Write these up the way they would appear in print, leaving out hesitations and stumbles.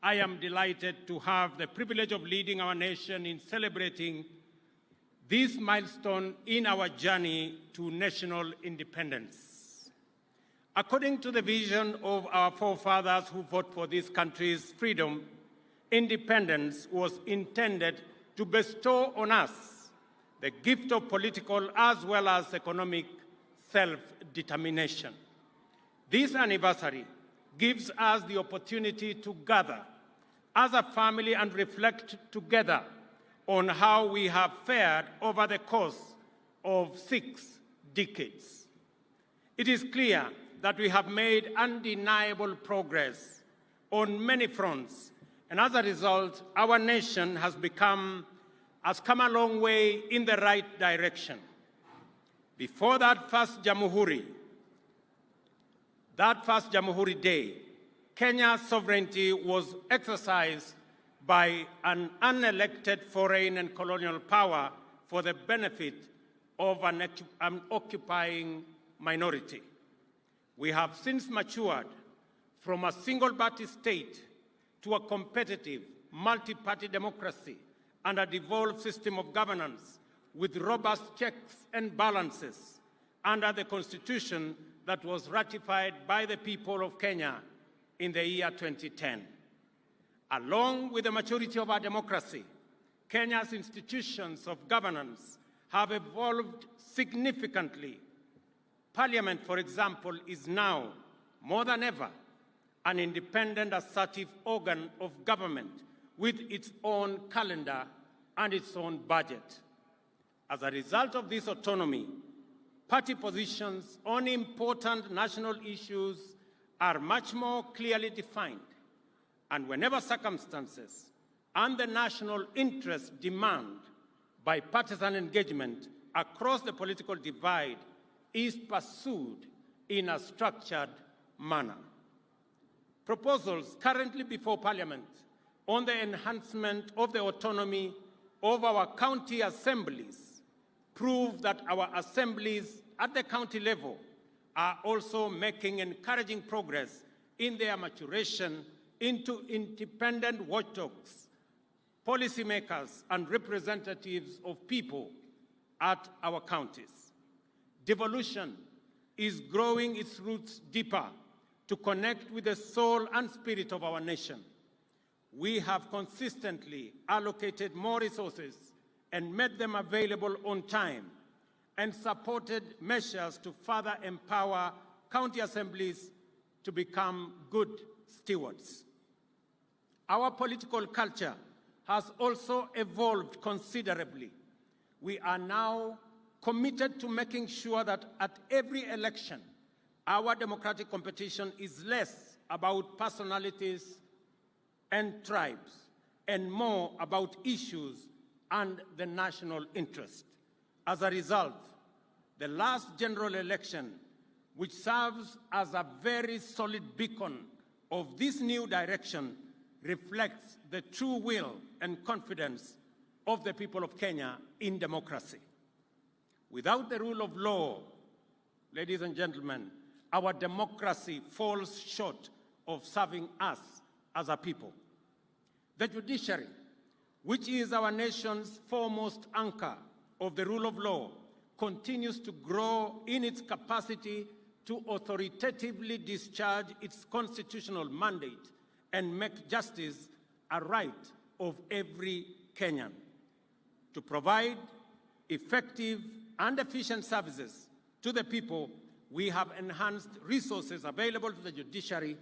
I am delighted to have the privilege of leading our nation in celebrating this milestone in our journey to national independence. According to the vision of our forefathers who fought for this country's freedom, independence was intended to bestow on us the gift of political as well as economic self-determination. This anniversary gives us the opportunity to gather as a family and reflect together on how we have fared over the course of 6 decades. It is clear that we have made undeniable progress on many fronts, and as a result, our nation has come a long way in the right direction. Before that first Jamuhuri Day, Kenya's sovereignty was exercised by an unelected foreign and colonial power for the benefit of an occupying minority. We have since matured from a single-party state to a competitive, multi-party democracy and a devolved system of governance with robust checks and balances under the Constitution that was ratified by the people of Kenya in the year 2010. Along with the maturity of our democracy, Kenya's institutions of governance have evolved significantly. Parliament, for example, is now, more than ever, an independent, assertive organ of government with its own calendar and its own budget. As a result of this autonomy, party positions on important national issues are much more clearly defined, and whenever circumstances and the national interest demand bipartisan engagement across the political divide is pursued in a structured manner. Proposals currently before Parliament on the enhancement of the autonomy of our county assemblies prove that our assemblies at the county level are also making encouraging progress in their maturation into independent watchdogs, policymakers, and representatives of people at our counties. Devolution is growing its roots deeper to connect with the soul and spirit of our nation. We have consistently allocated more resources and made them available on time, and supported measures to further empower county assemblies to become good stewards. Our political culture has also evolved considerably. We are now committed to making sure that at every election, our democratic competition is less about personalities and tribes and more about issues and the national interest. As a result, the last general election, which serves as a very solid beacon of this new direction, reflects the true will and confidence of the people of Kenya in democracy. Without the rule of law, ladies and gentlemen, our democracy falls short of serving us as a people. The judiciary, which is our nation's foremost anchor of the rule of law, continues to grow in its capacity to authoritatively discharge its constitutional mandate and make justice a right of every Kenyan. To provide effective and efficient services to the people, we have enhanced resources available to the judiciary,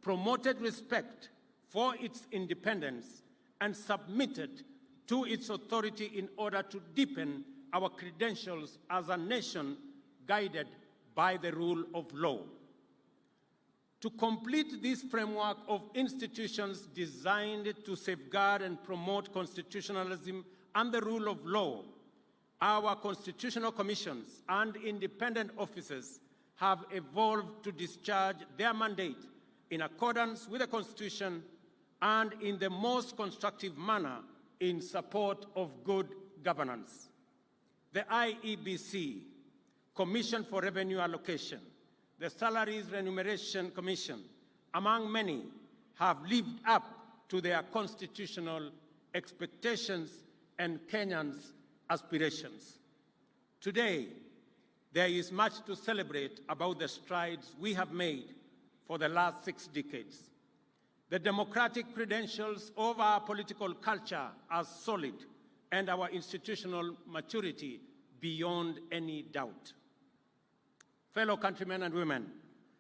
promoted respect for its independence, and submitted to its authority in order to deepen our credentials as a nation guided by the rule of law. To complete this framework of institutions designed to safeguard and promote constitutionalism and the rule of law, our constitutional commissions and independent offices have evolved to discharge their mandate in accordance with the Constitution and in the most constructive manner in support of good governance. The IEBC, Commission for Revenue Allocation, the Salaries Remuneration Commission, among many, have lived up to their constitutional expectations and Kenyans' aspirations. Today, there is much to celebrate about the strides we have made for the last 6 decades. The democratic credentials of our political culture are solid and our institutional maturity beyond any doubt. Fellow countrymen and women,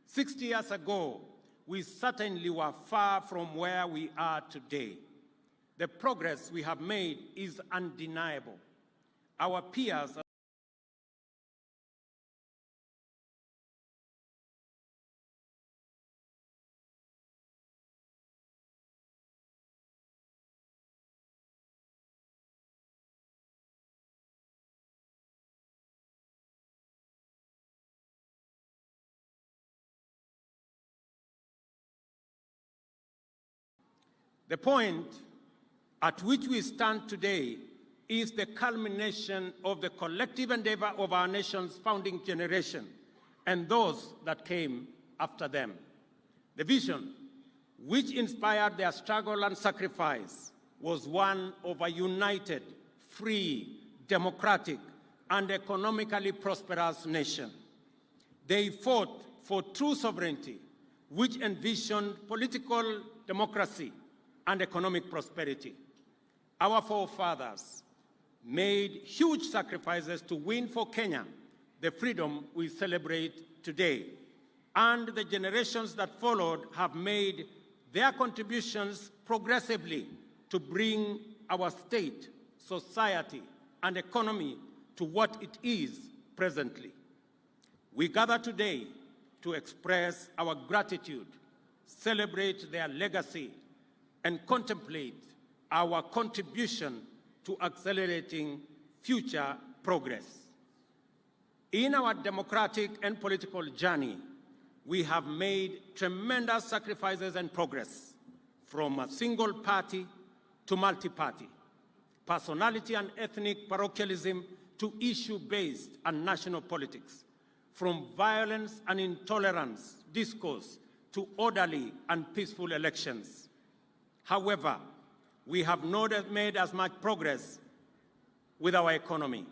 60 years ago, we certainly were far from where we are today. The progress we have made is undeniable. Our peers The point at which we stand today is the culmination of the collective endeavor of our nation's founding generation and those that came after them. The vision, which inspired their struggle and sacrifice, was one of a united, free, democratic, and economically prosperous nation. They fought for true sovereignty, which envisioned political democracy and economic prosperity. Our forefathers made huge sacrifices to win for Kenya the freedom we celebrate today, and the generations that followed have made their contributions progressively to bring our state, society, and economy to what it is presently. We gather today to express our gratitude, celebrate their legacy, and contemplate our contribution to accelerating future progress. In our democratic and political journey, we have made tremendous sacrifices and progress, from a single party to multi-party, personality and ethnic parochialism to issue-based and national politics, from violence and intolerance discourse to orderly and peaceful elections. However, we have not made as much progress with our economy.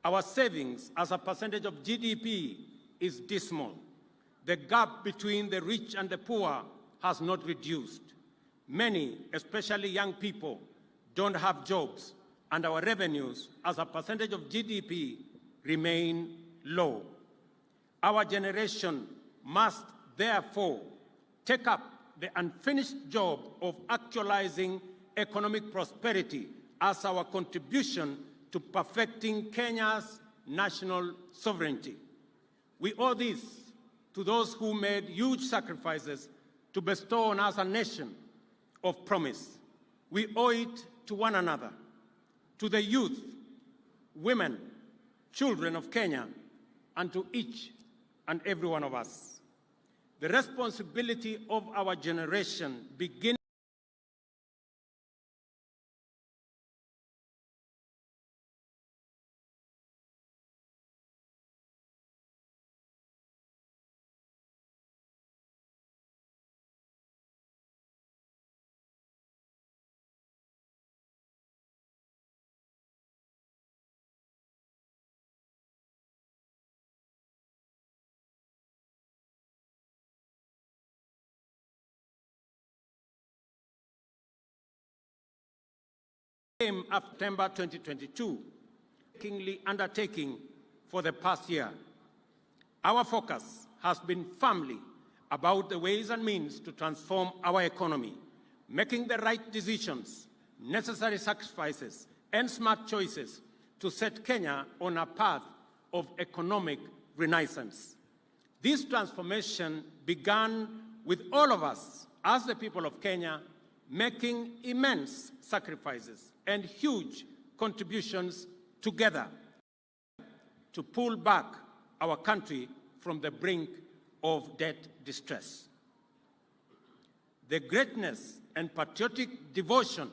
Our savings as a percentage of GDP is dismal. The gap between the rich and the poor has not reduced. Many, especially young people, don't have jobs, and our revenues as a percentage of GDP remain low. Our generation must therefore take up the unfinished job of actualizing economic prosperity as our contribution to perfecting Kenya's national sovereignty. We owe this to those who made huge sacrifices to bestow on us a nation of promise. We owe it to one another, to the youth, women, children of Kenya, and to each and every one of us. The responsibility of our generation begins after September 2022, kingly undertaking for the past year. Our focus has been firmly about the ways and means to transform our economy, making the right decisions, necessary sacrifices, and smart choices to set Kenya on a path of economic renaissance. This transformation began with all of us, as the people of Kenya, making immense sacrifices and huge contributions together to pull back our country from the brink of debt distress. The greatness and patriotic devotion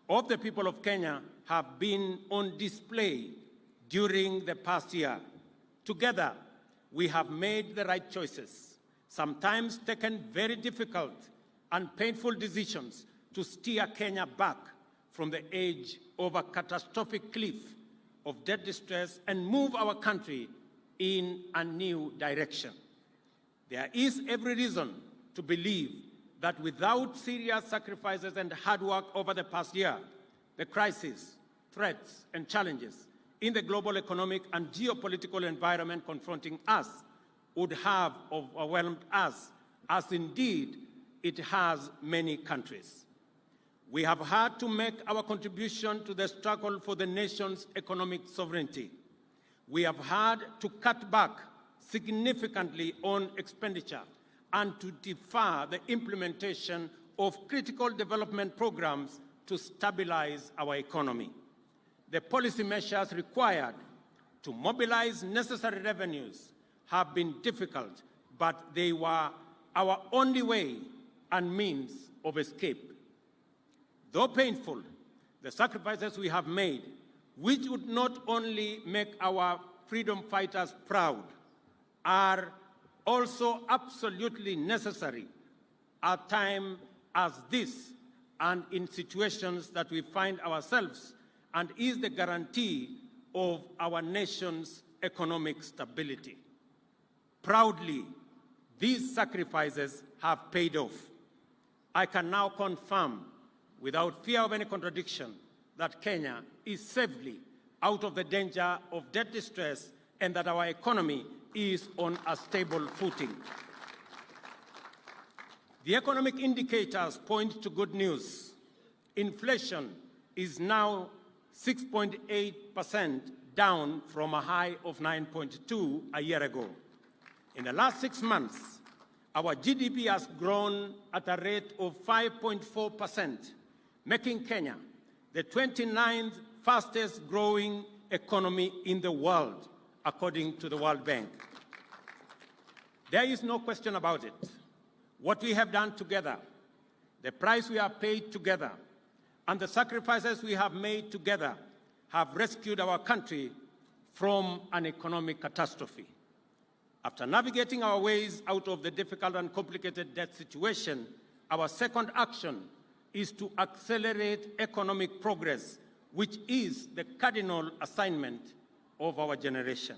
of the people of Kenya have been on display during the past year. Together, we have made the right choices, sometimes taken very difficult and painful decisions to steer Kenya back from the edge of a catastrophic cliff of debt distress and move our country in a new direction. There is every reason to believe that without serious sacrifices and hard work over the past year, the crises, threats, and challenges in the global economic and geopolitical environment confronting us would have overwhelmed us, as indeed it has many countries. We have had to make our contribution to the struggle for the nation's economic sovereignty. We have had to cut back significantly on expenditure and to defer the implementation of critical development programs to stabilize our economy. The policy measures required to mobilize necessary revenues have been difficult, but they were our only way and means of escape. Though painful, the sacrifices we have made, which would not only make our freedom fighters proud, are also absolutely necessary at a time as this and in situations that we find ourselves, and is the guarantee of our nation's economic stability. Proudly, these sacrifices have paid off. I can now confirm, without fear of any contradiction, that Kenya is safely out of the danger of debt distress and that our economy is on a stable footing. The economic indicators point to good news. Inflation is now 6.8%, down from a high of 9.2% a year ago. In the last 6 months, our GDP has grown at a rate of 5.4%, making Kenya the 29th fastest growing economy in the world, according to the World Bank. There is no question about it. What we have done together, the price we have paid together, and the sacrifices we have made together have rescued our country from an economic catastrophe. After navigating our ways out of the difficult and complicated debt situation, our second action is to accelerate economic progress, which is the cardinal assignment of our generation.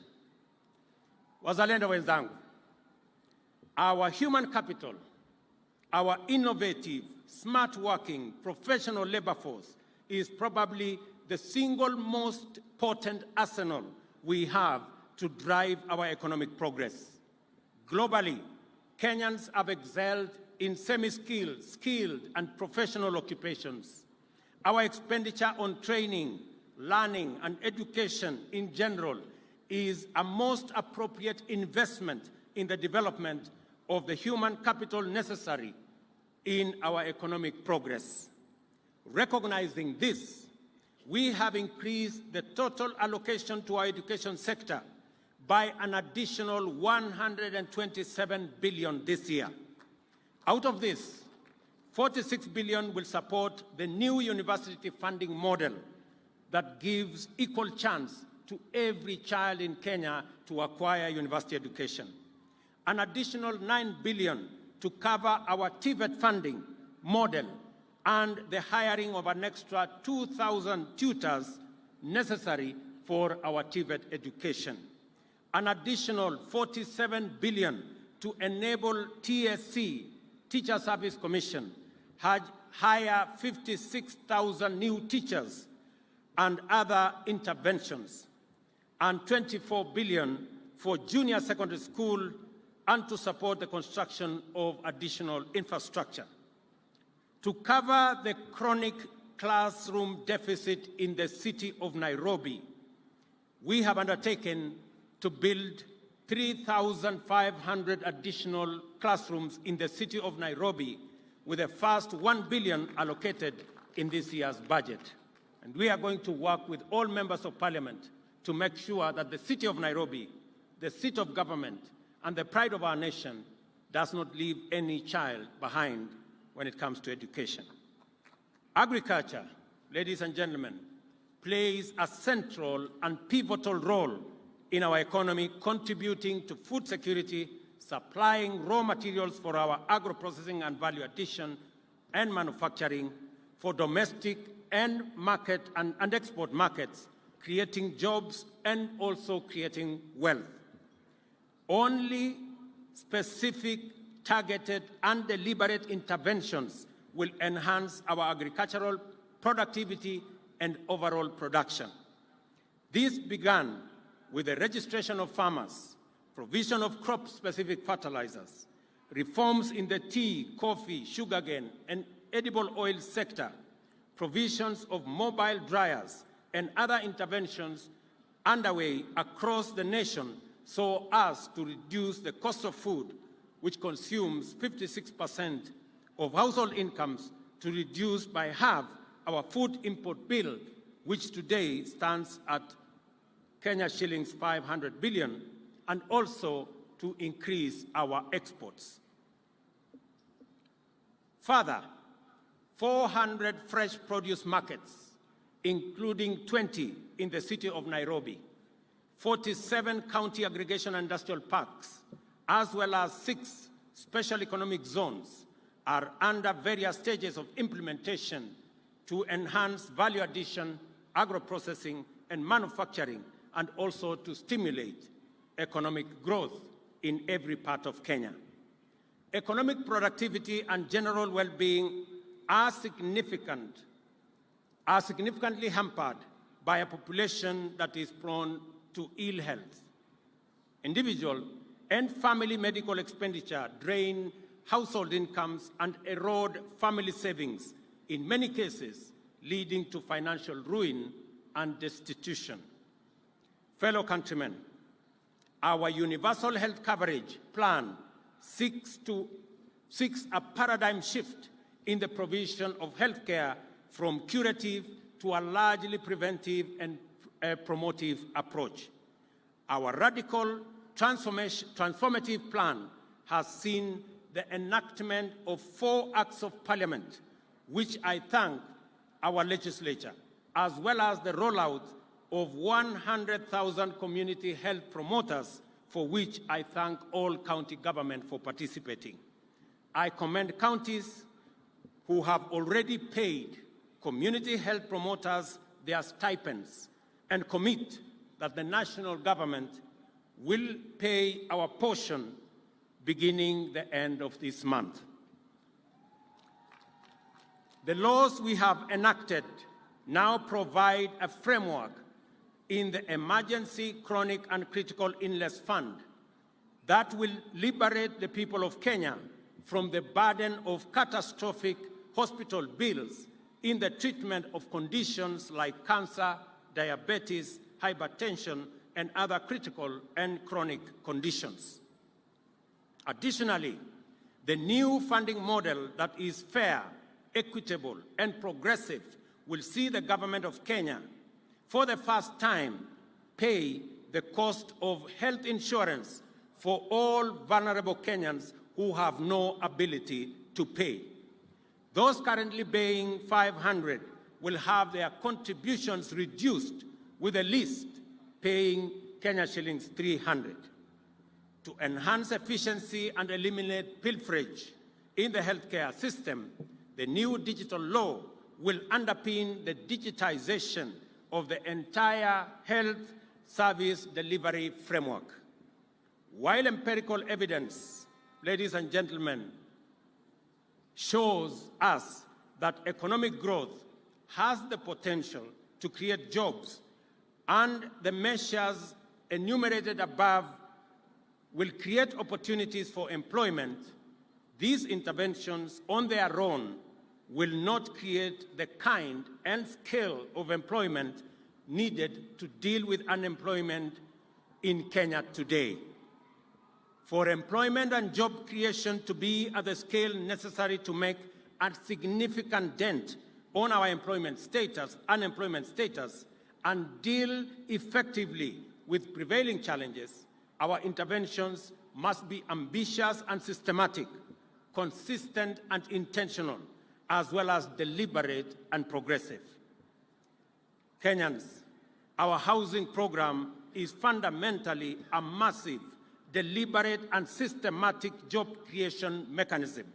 Wazalendo wenzangu, our human capital, our innovative, smart working, professional labor force is probably the single most potent arsenal we have to drive our economic progress. Globally, Kenyans have excelled in semi-skilled, skilled, and professional occupations. Our expenditure on training, learning, and education in general is a most appropriate investment in the development of the human capital necessary in our economic progress. Recognizing this, we have increased the total allocation to our education sector by an additional 127 billion this year. Out of this, 46 billion will support the new university funding model that gives equal chance to every child in Kenya to acquire university education. An additional 9 billion to cover our TVET funding model and the hiring of an extra 2,000 tutors necessary for our TVET education. An additional 47 billion to enable TSC, Teacher Service Commission, hire 56,000 new teachers and other interventions, and 24 billion for junior secondary school and to support the construction of additional infrastructure. To cover the chronic classroom deficit in the city of Nairobi, we have undertaken to build 3,500 additional classrooms in the city of Nairobi, with the first 1 billion allocated in this year's budget. And we are going to work with all members of parliament to make sure that the city of Nairobi, the seat of government, and the pride of our nation does not leave any child behind when it comes to education. Agriculture, ladies and gentlemen, plays a central and pivotal role in our economy, contributing to food security, supplying raw materials for our agro-processing and value addition and manufacturing, for domestic and export markets, creating jobs and also creating wealth. Only specific, targeted, and deliberate interventions will enhance our agricultural productivity and overall production. This began with the registration of farmers, provision of crop-specific fertilizers, reforms in the tea, coffee, sugarcane, and edible oil sector, provisions of mobile dryers, and other interventions underway across the nation so as to reduce the cost of food, which consumes 56% of household incomes, to reduce by half our food import bill, which today stands at Kenya shillings 500 billion, and also to increase our exports. Further, 400 fresh produce markets, including 20 in the city of Nairobi, 47 county aggregation industrial parks, as well as 6 special economic zones, are under various stages of implementation to enhance value addition, agro-processing, and manufacturing, and also to stimulate economic growth in every part of Kenya. Economic productivity and general well-being are significantly hampered by a population that is prone to ill health. Individual and family medical expenditure drain household incomes and erode family savings, in many cases leading to financial ruin and destitution. Fellow countrymen, our universal health coverage plan seeks a paradigm shift in the provision of health care from curative to a largely preventive and promotive approach. Our radical transformative plan has seen the enactment of 4 acts of parliament, which I thank our legislature, as well as the rollout of 100,000 community health promoters, for which I thank all county government for participating. I commend counties who have already paid community health promoters their stipends and commit that the national government will pay our portion beginning the end of this month. The laws we have enacted now provide a framework in the Emergency, Chronic, and Critical Illness Fund that will liberate the people of Kenya from the burden of catastrophic hospital bills in the treatment of conditions like cancer, diabetes, hypertension, and other critical and chronic conditions. Additionally, the new funding model that is fair, equitable, and progressive will see the government of Kenya, for the first time, pay the cost of health insurance for all vulnerable Kenyans who have no ability to pay. Those currently paying 500 will have their contributions reduced, with the least paying Kenya shillings 300. To enhance efficiency and eliminate pilferage in the healthcare system, the new digital law will underpin the digitization of the entire health service delivery framework. While empirical evidence, ladies and gentlemen, shows us that economic growth has the potential to create jobs, and the measures enumerated above will create opportunities for employment, these interventions on their own will not create the kind and scale of employment needed to deal with unemployment in Kenya today. For employment and job creation to be at the scale necessary to make a significant dent on our unemployment status, and deal effectively with prevailing challenges, our interventions must be ambitious and systematic, consistent and intentional, as well as deliberate and progressive. Kenyans, our housing program is fundamentally a massive, deliberate and systematic job creation mechanism.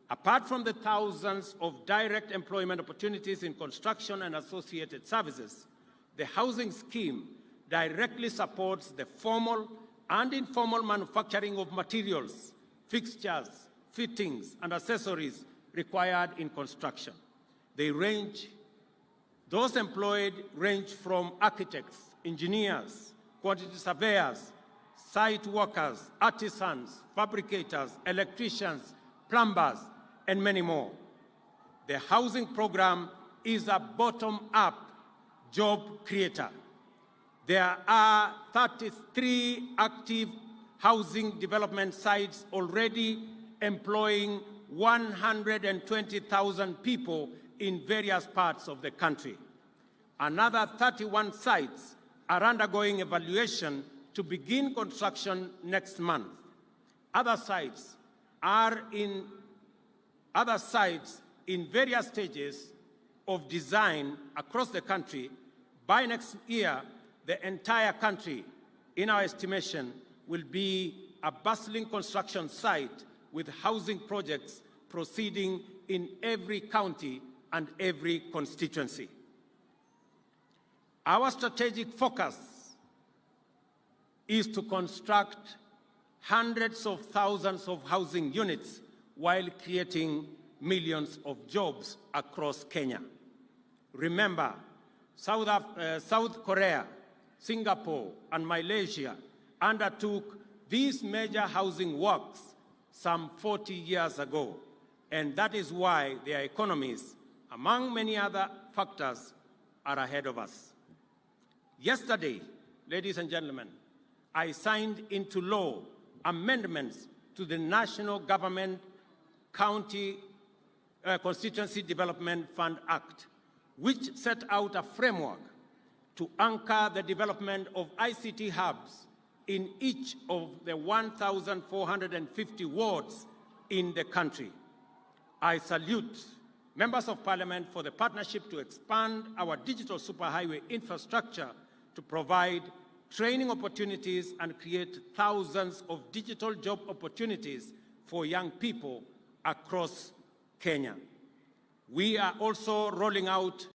Apart from the thousands of direct employment opportunities in construction and associated services, the housing scheme directly supports the formal and informal manufacturing of materials, fixtures, fittings, and accessories required in construction. Those employed range from architects, engineers, quantity surveyors, site workers, artisans, fabricators, electricians, plumbers, and many more. The housing program is a bottom-up job creator. There are 33 active housing development sites already employing 120,000 people in various parts of the country. Another 31 sites are undergoing evaluation to begin construction next month. Other sites in various stages of design across the country. By next year, the entire country, in our estimation, will be a bustling construction site with housing projects proceeding in every county and every constituency. Our strategic focus is to construct hundreds of thousands of housing units while creating millions of jobs across Kenya. Remember, South Korea, Singapore, and Malaysia undertook these major housing works some 40 years ago, and that is why their economies, among many other factors, are ahead of us. Yesterday, ladies and gentlemen, I signed into law amendments to the National Government County Constituency Development Fund Act, which set out a framework to anchor the development of ICT hubs in each of the 1,450 wards in the country. I salute members of Parliament for the partnership to expand our digital superhighway infrastructure to provide training opportunities and create thousands of digital job opportunities for young people across Kenya. We are also rolling out